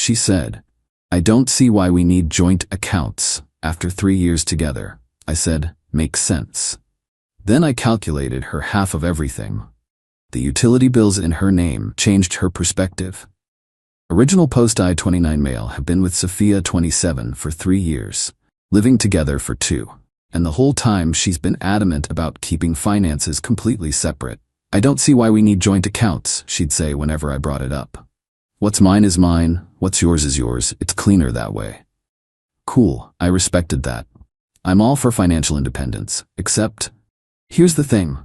She said, "I don't see why we need joint accounts after 3 years together." I said, "Makes sense." Then I calculated her half of everything. The utility bills in her name changed her perspective. Original post I-29 male have been with Sophia 27 for 3 years, living together for 2. And the whole time she's been adamant about keeping finances completely separate. "I don't see why we need joint accounts," she'd say whenever I brought it up. "What's mine is mine, what's yours is yours, it's cleaner that way." Cool, I respected that. I'm all for financial independence, except, here's the thing.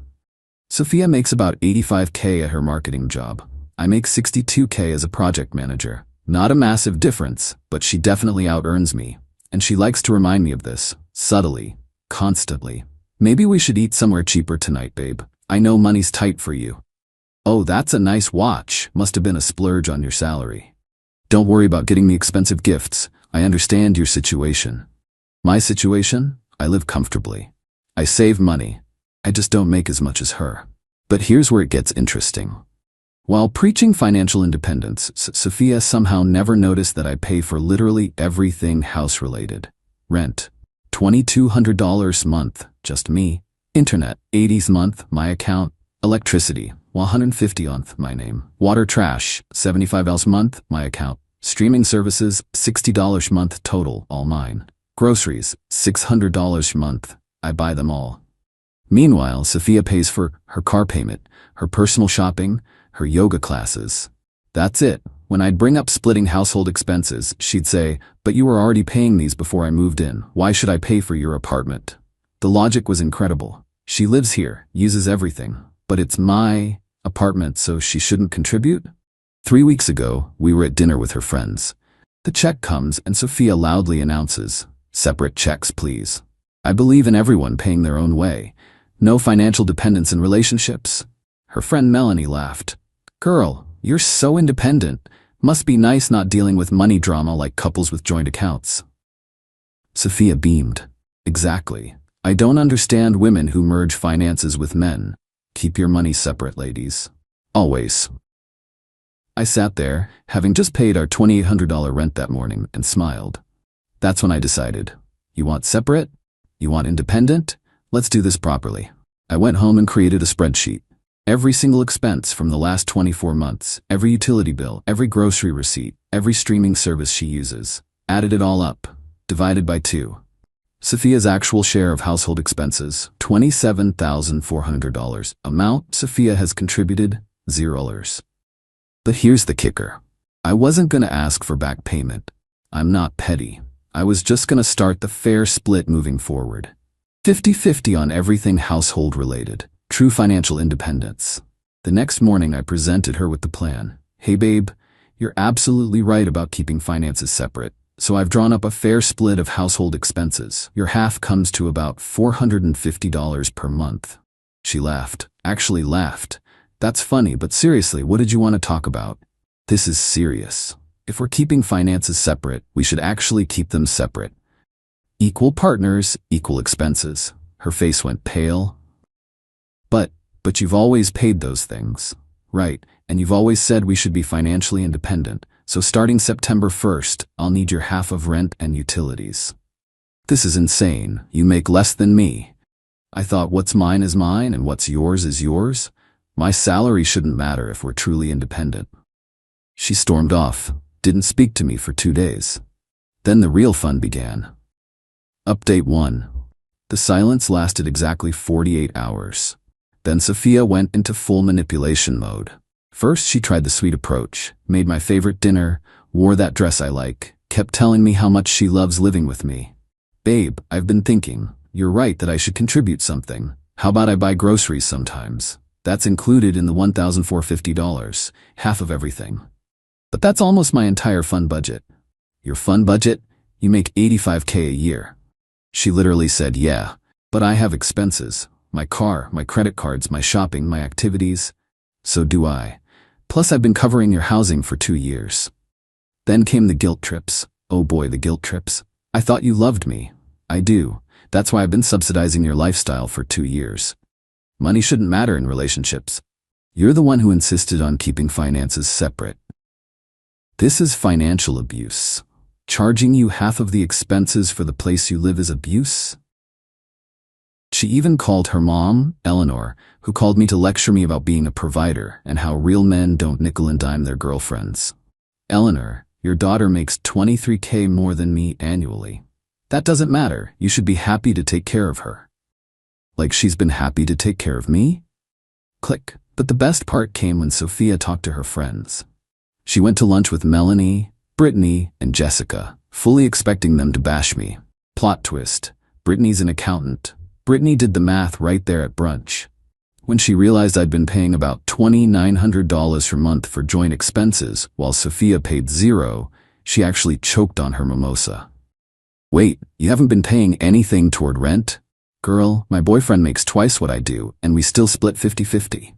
Sophia makes about $85K at her marketing job. I make $62K as a project manager. Not a massive difference, but she definitely out-earns me. And she likes to remind me of this, subtly, constantly. "Maybe we should eat somewhere cheaper tonight, babe. I know money's tight for you." "Oh, that's a nice watch. Must have been a splurge on your salary." "Don't worry about getting me expensive gifts. I understand your situation." My situation? I live comfortably. I save money. I just don't make as much as her. But here's where it gets interesting. While preaching financial independence, Sophia somehow never noticed that I pay for literally everything house-related. Rent, $2,200 a month, just me. Internet, $80 a month, my account. Electricity, $150 a month, my name. Water trash, $75 a month, my account. Streaming services, $60 a month total, all mine. Groceries, $600 a month, I buy them all. Meanwhile, Sophia pays for her car payment, her personal shopping, her yoga classes. That's it. When I'd bring up splitting household expenses, she'd say, "But you were already paying these before I moved in. Why should I pay for your apartment?" The logic was incredible. She lives here, uses everything, but it's my apartment, so she shouldn't contribute? 3 weeks ago, we were at dinner with her friends. The check comes and Sophia loudly announces, "Separate checks, please. I believe in everyone paying their own way. No financial dependence in relationships." Her friend Melanie laughed. "Girl, you're so independent. Must be nice not dealing with money drama like couples with joint accounts." Sophia beamed. "Exactly. I don't understand women who merge finances with men. Keep your money separate, ladies. Always." I sat there, having just paid our $2,800 rent that morning, and smiled. That's when I decided, you want separate? You want independent? Let's do this properly. I went home and created a spreadsheet. Every single expense from the last 24 months, every utility bill, every grocery receipt, every streaming service she uses. Added it all up, divided by 2. Sophia's actual share of household expenses, $27,400. Amount Sophia has contributed, $0. But here's the kicker. I wasn't going to ask for back payment. I'm not petty. I was just going to start the fair split moving forward. 50-50 on everything household related. True financial independence. The next morning I presented her with the plan. "Hey babe, you're absolutely right about keeping finances separate. So I've drawn up a fair split of household expenses. Your half comes to about $450 per month." She laughed. Actually laughed. "That's funny, but seriously, what did you want to talk about?" "This is serious. If we're keeping finances separate, we should actually keep them separate. Equal partners, equal expenses." Her face went pale. But you've always paid those things, right? And you've always said we should be financially independent. So starting September 1st, I'll need your half of rent and utilities." "This is insane. You make less than me." I thought, what's mine is mine and what's yours is yours. My salary shouldn't matter if we're truly independent. She stormed off, didn't speak to me for 2 days. Then the real fun began. Update 1. The silence lasted exactly 48 hours. Then Sophia went into full manipulation mode. First, she tried the sweet approach, made my favorite dinner, wore that dress I like, kept telling me how much she loves living with me. "Babe, I've been thinking, you're right that I should contribute something. How about I buy groceries sometimes? That's included in the $1,450, half of everything." "But that's almost my entire fund budget." "Your fund budget? You make $85K a year." She literally said, "Yeah, but I have expenses. My car, my credit cards, my shopping, my activities. So do I. Plus I've been covering your housing for 2 years." Then came the guilt trips. Oh boy, the guilt trips. "I thought you loved me." "I do. That's why I've been subsidizing your lifestyle for 2 years. Money shouldn't matter in relationships. You're the one who insisted on keeping finances separate." This is financial abuse. Charging you half of the expenses for the place you live is abuse? She even called her mom, Eleanor, who called me to lecture me about being a provider and how real men don't nickel and dime their girlfriends. Eleanor, your daughter makes $23,000 more than me annually. That doesn't matter. You should be happy to take care of her. Like she's been happy to take care of me? Click. But the best part came when Sophia talked to her friends. She went to lunch with Melanie, Brittany, and Jessica, fully expecting them to bash me. Plot twist. Brittany's an accountant. Brittany did the math right there at brunch. When she realized I'd been paying about $2,900 per month for joint expenses while Sophia paid zero, she actually choked on her mimosa. Wait, you haven't been paying anything toward rent? Girl, my boyfriend makes twice what I do, and we still split 50-50.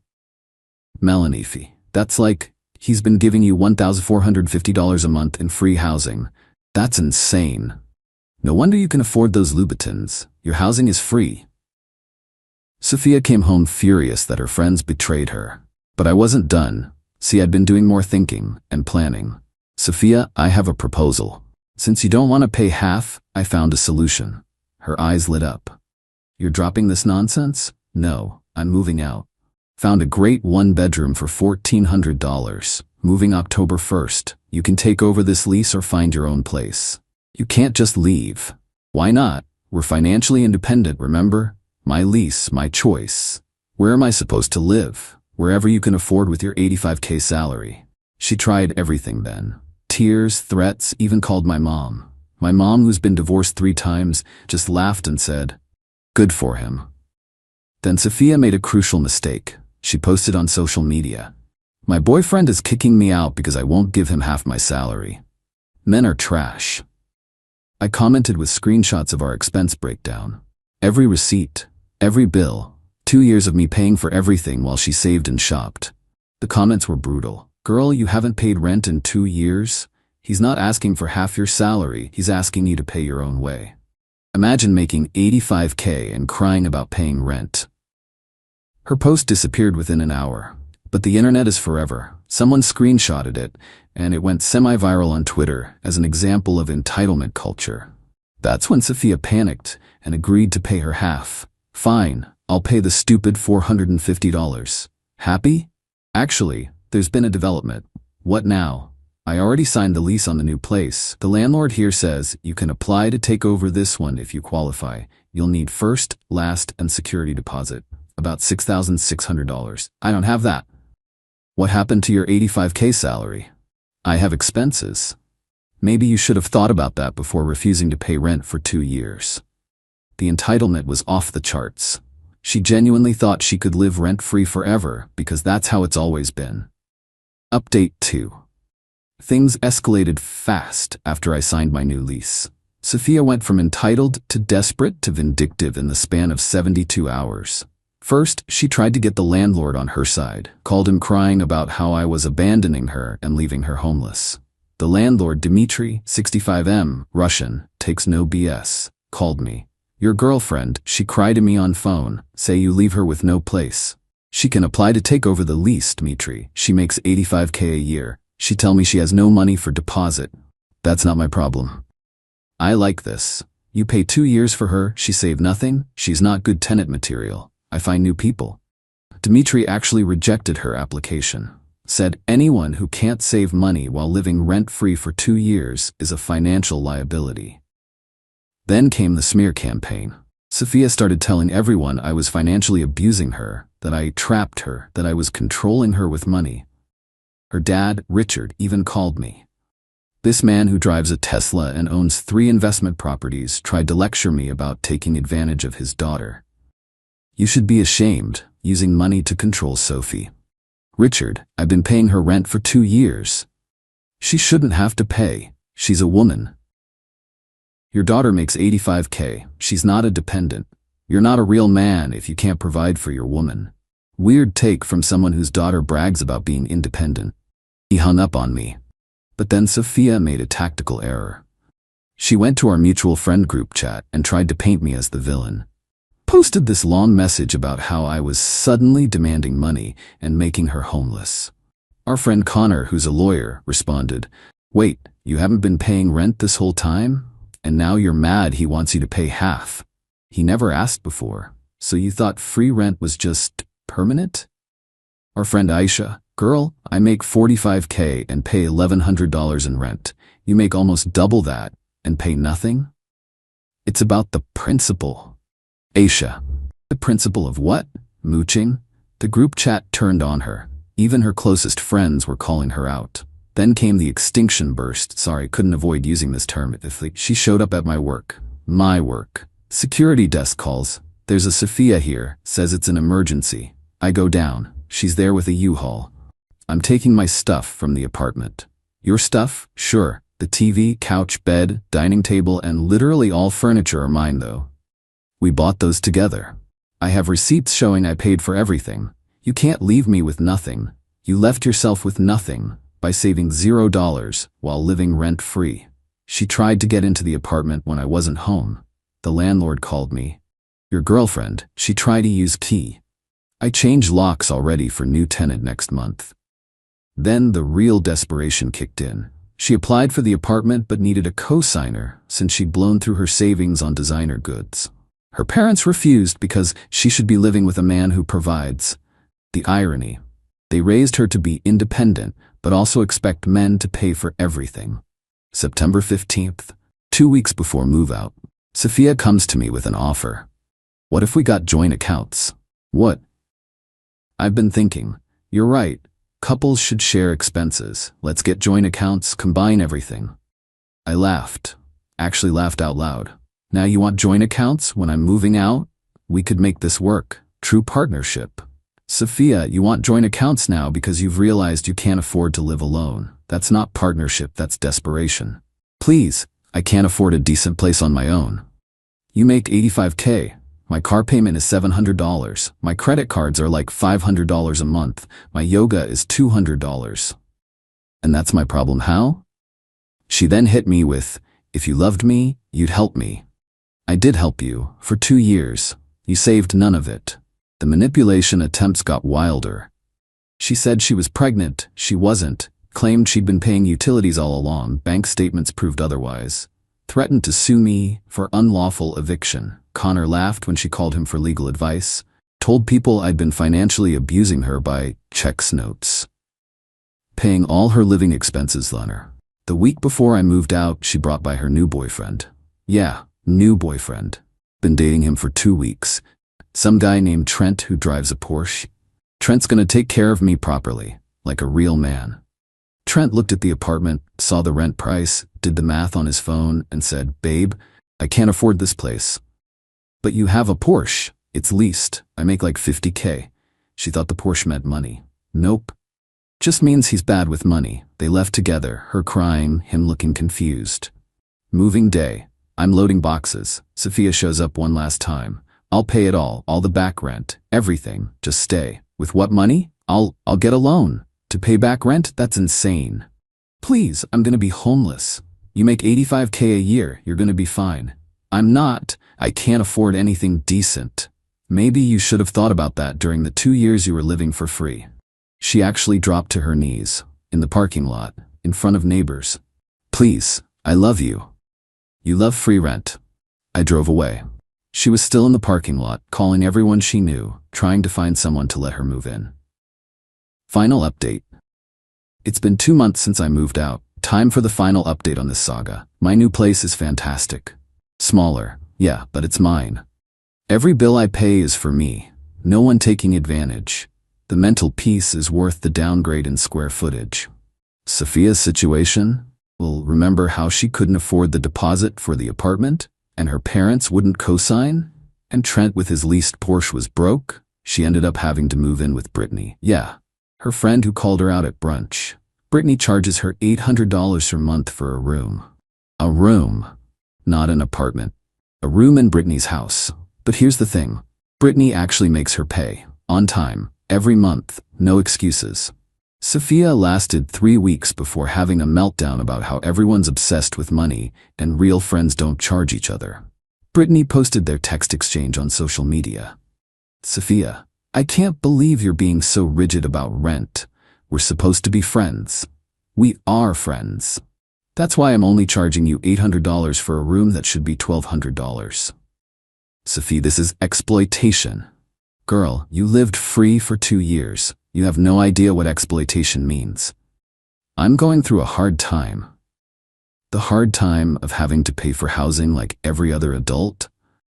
Melanie fee. That's like, he's been giving you $1,450 a month in free housing. That's insane. No wonder you can afford those Louboutins. Your housing is free. Sophia came home furious that her friends betrayed her. But I wasn't done. See, I'd been doing more thinking and planning. Sophia, I have a proposal. Since you don't want to pay half, I found a solution. Her eyes lit up. You're dropping this nonsense? No, I'm moving out. Found a great one-bedroom for $1,400. Moving October 1st. You can take over this lease or find your own place. You can't just leave. Why not? We're financially independent, remember? My lease, my choice. Where am I supposed to live? Wherever you can afford with your $85,000 salary. She tried everything then. Tears, threats, even called my mom. My mom, who's been divorced 3 times, just laughed and said, "Good for him." Then Sophia made a crucial mistake. She posted on social media. My boyfriend is kicking me out because I won't give him half my salary. Men are trash. I commented with screenshots of our expense breakdown. Every receipt, every bill, 2 years of me paying for everything while she saved and shopped. The comments were brutal. Girl, you haven't paid rent in 2 years? He's not asking for half your salary, he's asking you to pay your own way. Imagine making $85,000 and crying about paying rent. Her post disappeared within an hour. But the internet is forever. Someone screenshotted it, and it went semi-viral on Twitter as an example of entitlement culture. That's when Sophia panicked and agreed to pay her half. Fine, I'll pay the stupid $450. Happy? Actually, there's been a development. What now? I already signed the lease on the new place. The landlord here says you can apply to take over this one if you qualify. You'll need first, last, and security deposit. About $6,600. I don't have that. What happened to your $85,000 salary? I have expenses. Maybe you should have thought about that before refusing to pay rent for 2 years. The entitlement was off the charts. She genuinely thought she could live rent-free forever because that's how it's always been. Update 2. Things escalated fast after I signed my new lease. Sophia went from entitled to desperate to vindictive in the span of 72 hours. First, she tried to get the landlord on her side, called him crying about how I was abandoning her and leaving her homeless. The landlord, Dmitry, 65M, Russian, takes no BS, called me. Your girlfriend, she cried to me on phone, say you leave her with no place. She can apply to take over the lease, Dmitry. She makes $85,000 a year. She tell me she has no money for deposit. That's not my problem. I like this. You pay 2 years for her, she save nothing, she's not good tenant material. I find new people. Dmitry actually rejected her application. Said anyone who can't save money while living rent-free for 2 years is a financial liability. Then came the smear campaign. Sophia started telling everyone I was financially abusing her, that I trapped her, that I was controlling her with money. Her dad, Richard, even called me. This man who drives a Tesla and owns 3 investment properties tried to lecture me about taking advantage of his daughter. You should be ashamed, using money to control Sophie. Richard, I've been paying her rent for 2 years. She shouldn't have to pay. She's a woman. Your daughter makes $85,000. She's not a dependent. You're not a real man if you can't provide for your woman. Weird take from someone whose daughter brags about being independent. He hung up on me. But then Sophia made a tactical error. She went to our mutual friend group chat and tried to paint me as the villain. Posted this long message about how I was suddenly demanding money and making her homeless. Our friend Connor, who's a lawyer, responded, Wait, you haven't been paying rent this whole time? And now you're mad he wants you to pay half. He never asked before, so you thought free rent was just permanent? Our friend Aisha, girl, I make $45K and pay $1,100 in rent. You make almost double that and pay nothing? It's about the principle. Aisha, the principle of what? Mooching? The group chat turned on her. Even her closest friends were calling her out. Then came the extinction burst. Sorry, couldn't avoid using this term. She showed up at my work. My work. Security desk calls. There's a Sophia here, says it's an emergency. I go down. She's there with a U-Haul. I'm taking my stuff from the apartment. Your stuff? Sure. The TV, couch, bed, dining table, and literally all furniture are mine though. We bought those together. I have receipts showing I paid for everything. You can't leave me with nothing. You left yourself with nothing by saving $0 while living rent-free. She tried to get into the apartment when I wasn't home. The landlord called me. Your girlfriend, she tried to use key. I changed locks already for new tenant next month. Then the real desperation kicked in. She applied for the apartment but needed a co-signer since she'd blown through her savings on designer goods. Her parents refused because she should be living with a man who provides. The irony. They raised her to be independent but also expect men to pay for everything. September 15th, 2 weeks before move-out, Sophia comes to me with an offer. What if we got joint accounts? What? I've been thinking. You're right. Couples should share expenses. Let's get joint accounts, combine everything. I laughed. Actually laughed out loud. Now you want joint accounts when I'm moving out? We could make this work. True partnership. Sophia, you want joint accounts now because you've realized you can't afford to live alone. That's not partnership, that's desperation. Please, I can't afford a decent place on my own. You make $85K. My car payment is $700. My credit cards are like $500 a month. My yoga is $200. And that's my problem, how? She then hit me with, if you loved me, you'd help me. I did help you, for 2 years. You saved none of it. The manipulation attempts got wilder. She said she was pregnant, she wasn't, claimed she'd been paying utilities all along, bank statements proved otherwise. Threatened to sue me for unlawful eviction. Connor laughed when she called him for legal advice. Told people I'd been financially abusing her by checks notes. Paying all her living expenses on her. The week before I moved out, she brought by her new boyfriend. Yeah, new boyfriend. Been dating him for 2 weeks. Some guy named Trent who drives a Porsche. Trent's gonna take care of me properly, like a real man. Trent looked at the apartment, saw the rent price, did the math on his phone, and said, babe, I can't afford this place. But you have a Porsche. It's leased. I make like $50K. She thought the Porsche meant money. Nope. Just means he's bad with money. They left together, her crying, him looking confused. Moving day. I'm loading boxes. Sophia shows up one last time. I'll pay it all the back rent, everything. Just stay. With what money? I'll get a loan. To pay back rent? That's insane. Please, I'm gonna be homeless. You make $85K a year, you're gonna be fine. I'm not. I can't afford anything decent. Maybe you should have thought about that during the 2 years you were living for free. She actually dropped to her knees, in the parking lot, in front of neighbors. Please, I love you. You love free rent. I drove away. She was still in the parking lot, calling everyone she knew, trying to find someone to let her move in. Final update. It's been 2 months since I moved out. Time for the final update on this saga. My new place is fantastic. Smaller, yeah, but it's mine. Every bill I pay is for me. No one taking advantage. The mental peace is worth the downgrade in square footage. Sophia's situation? Well, remember how she couldn't afford the deposit for the apartment? And her parents wouldn't co-sign? And Trent with his leased Porsche was broke? She ended up having to move in with Brittany. Yeah, her friend who called her out at brunch. Brittany charges her $800 per month for a room. A room. Not an apartment. A room in Brittany's house. But here's the thing. Brittany actually makes her pay. On time. Every month. No excuses. Sophia lasted 3 weeks before having a meltdown about how everyone's obsessed with money and real friends don't charge each other. Brittany posted their text exchange on social media. Sophia, I can't believe you're being so rigid about rent. We're supposed to be friends. We are friends. That's why I'm only charging you $800 for a room that should be $1,200. Sophie, this is exploitation. Girl, you lived free for 2 years. You have no idea what exploitation means. I'm going through a hard time. The hard time of having to pay for housing like every other adult.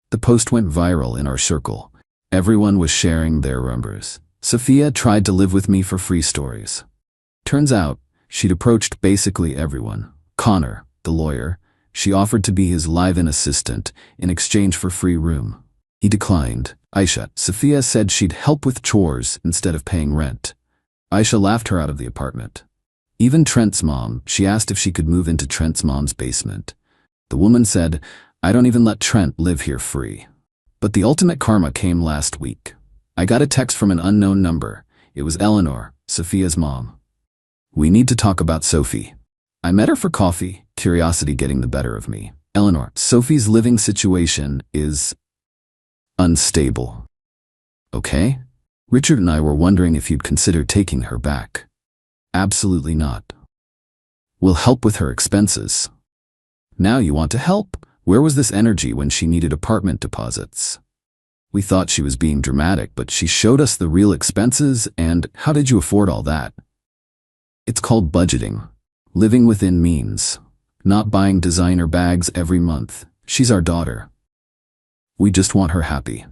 The post went viral in our circle. Everyone was sharing their numbers. Sophia tried to live with me for free stories. Turns out, she'd approached basically everyone. Connor, the lawyer, she offered to be his live-in assistant in exchange for free room. He declined. Aisha, Sophia said she'd help with chores instead of paying rent. Aisha laughed her out of the apartment. Even Trent's mom, she asked if she could move into Trent's mom's basement. The woman said, I don't even let Trent live here free. But the ultimate karma came last week. I got a text from an unknown number. It was Eleanor, Sophia's mom. We need to talk about Sophie. I met her for coffee, curiosity getting the better of me. Eleanor, Sophie's living situation is unstable. Okay? Richard and I were wondering if you'd consider taking her back. Absolutely not. We'll help with her expenses. Now you want to help? Where was this energy when she needed apartment deposits? We thought she was being dramatic, but she showed us the real expenses, and how did you afford all that? It's called budgeting. Living within means. Not buying designer bags every month. She's our daughter. We just want her happy.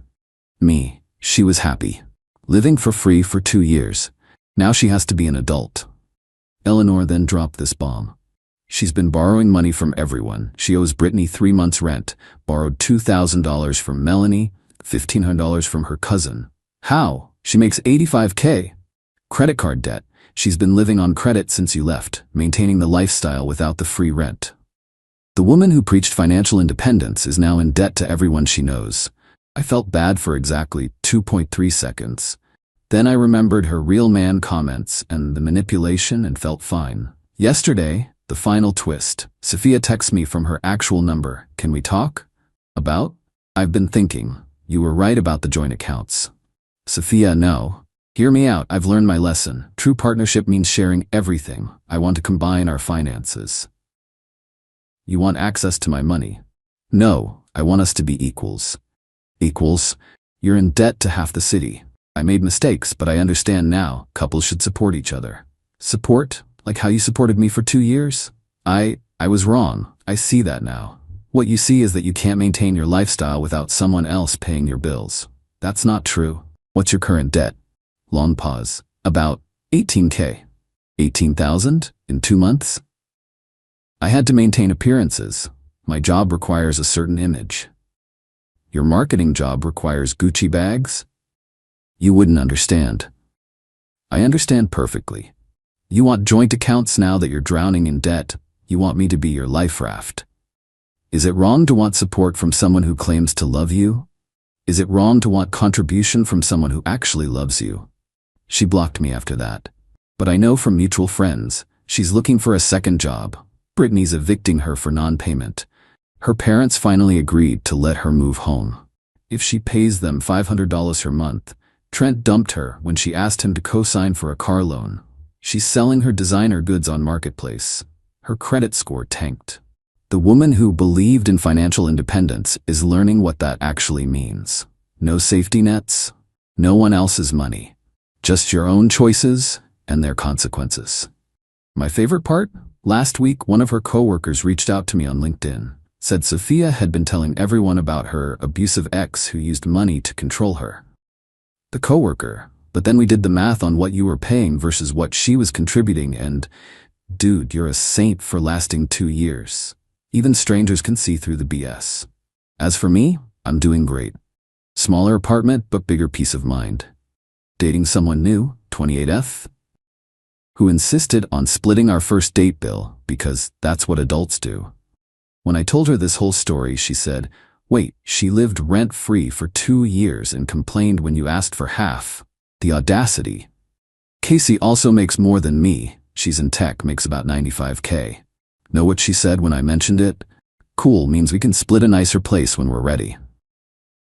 Me, she was happy. Living for free for 2 years. Now she has to be an adult. Eleanor then dropped this bomb. She's been borrowing money from everyone. She owes Brittany 3 months' rent, borrowed $2,000 from Melanie, $1,500 from her cousin. How? She makes $85K. Credit card debt. She's been living on credit since you left, maintaining the lifestyle without the free rent. The woman who preached financial independence is now in debt to everyone she knows. I felt bad for exactly 2.3 seconds. Then I remembered her real man comments and the manipulation and felt fine. Yesterday, the final twist. Sophia texts me from her actual number. Can we talk? About? I've been thinking. You were right about the joint accounts. Sophia, no. Hear me out. I've learned my lesson. True partnership means sharing everything. I want to combine our finances. You want access to my money? No, I want us to be equals. Equals? You're in debt to half the city. I made mistakes, but I understand now. Couples should support each other. Support? Like how you supported me for 2 years? I was wrong. I see that now. What you see is that you can't maintain your lifestyle without someone else paying your bills. That's not true. What's your current debt? Long pause. About 18K. 18,000 in 2 months? I had to maintain appearances. My job requires a certain image. Your marketing job requires Gucci bags? You wouldn't understand. I understand perfectly. You want joint accounts now that you're drowning in debt. You want me to be your life raft. Is it wrong to want support from someone who claims to love you? Is it wrong to want contribution from someone who actually loves you? She blocked me after that. But I know from mutual friends, she's looking for a second job. Brittany's evicting her for non-payment. Her parents finally agreed to let her move home. If she pays them $500 her month, Trent dumped her when she asked him to co-sign for a car loan. She's selling her designer goods on Marketplace. Her credit score tanked. The woman who believed in financial independence is learning what that actually means. No safety nets, no one else's money. Just your own choices and their consequences. My favorite part? Last week, one of her coworkers reached out to me on LinkedIn, said Sophia had been telling everyone about her abusive ex who used money to control her. The coworker, but then we did the math on what you were paying versus what she was contributing and, dude, you're a saint for lasting 2 years. Even strangers can see through the BS. As for me, I'm doing great. Smaller apartment, but bigger peace of mind. Dating someone new, 28F, who insisted on splitting our first date bill because that's what adults do. When I told her this whole story, she said, wait, she lived rent-free for 2 years and complained when you asked for half. The audacity. Casey also makes more than me. She's in tech, makes about 95K. Know what she said when I mentioned it? Cool means we can split a nicer place when we're ready.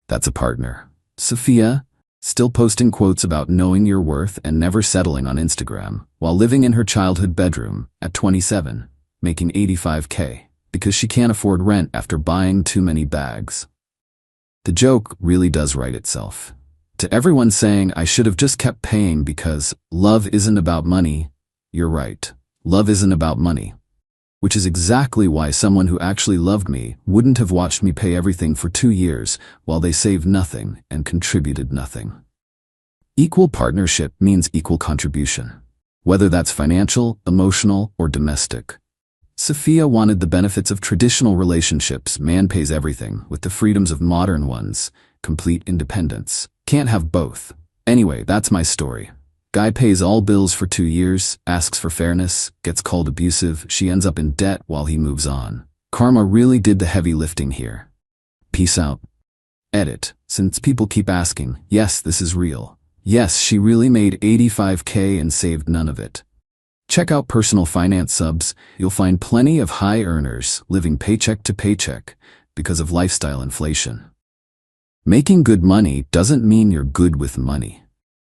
That's a partner. Sophia, still posting quotes about knowing your worth and never settling on Instagram, while living in her childhood bedroom at 27. making 85K, because she can't afford rent after buying too many bags. The joke really does write itself. To everyone saying I should have just kept paying because love isn't about money, you're right. Love isn't about money. Which is exactly why someone who actually loved me wouldn't have watched me pay everything for 2 years while they saved nothing and contributed nothing. Equal partnership means equal contribution, whether that's financial, emotional, or domestic. Sophia wanted the benefits of traditional relationships, man pays everything, with the freedoms of modern ones, complete independence. Can't have both. Anyway, that's my story. Guy pays all bills for 2 years, asks for fairness, gets called abusive, she ends up in debt while he moves on. Karma really did the heavy lifting here. Peace out. Edit. Since people keep asking, yes, this is real. Yes, she really made 85K and saved none of it. Check out Personal Finance Subs. You'll find plenty of high earners living paycheck to paycheck because of lifestyle inflation. Making good money doesn't mean you're good with money.